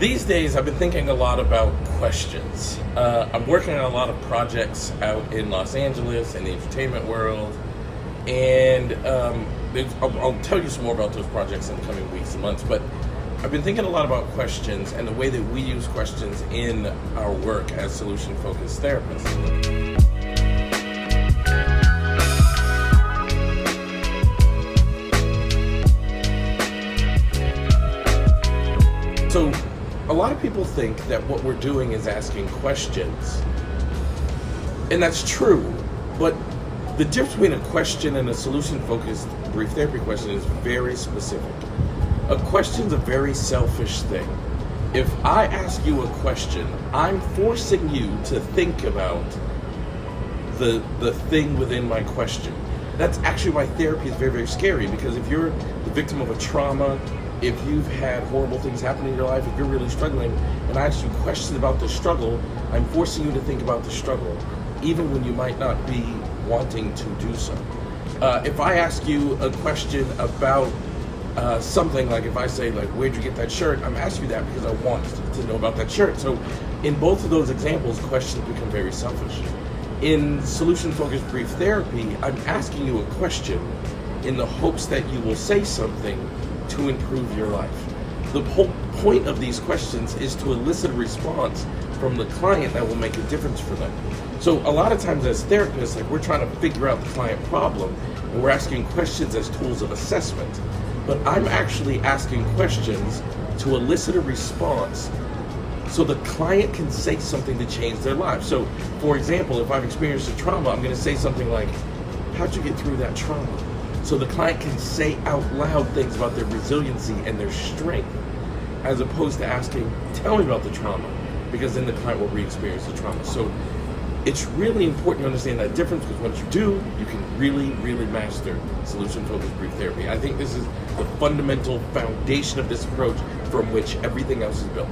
These days, I've been thinking a lot about questions. I'm working on a lot of projects out in Los Angeles in the entertainment world, and I'll tell you some more about those projects in the coming weeks and months, but I've been thinking a lot about questions and the way that we use questions in our work as solution-focused therapists. So, a lot of people think that what we're doing is asking questions. And that's true, but the difference between a question and a solution-focused brief therapy question is very specific. A question's a very selfish thing. If I ask you a question, I'm forcing you to think about the thing within my question. That's actually why therapy is very, very scary, because if you're the victim of a trauma, if you've had horrible things happen in your life, if you're really struggling, and I ask you questions about the struggle, I'm forcing you to think about the struggle, even when you might not be wanting to do so. If I ask you a question about something, like if I say, like, where'd you get that shirt? I'm asking you that because I want to know about that shirt. So in both of those examples, questions become very selfish. In solution-focused brief therapy, I'm asking you a question in the hopes that you will say something to improve your life. The whole point of these questions is to elicit a response from the client that will make a difference for them. So a lot of times as therapists, like, we're trying to figure out the client problem, and we're asking questions as tools of assessment. But I'm actually asking questions to elicit a response so the client can say something to change their life. So, for example, if I've experienced a trauma, I'm going to say something like, how'd you get through that trauma? So the client can say out loud things about their resiliency and their strength, as opposed to asking, tell me about the trauma, because then the client will re-experience the trauma. So it's really important to understand that difference, because once you do, you can really, really master solution-focused brief therapy. I think this is the fundamental foundation of this approach from which everything else is built.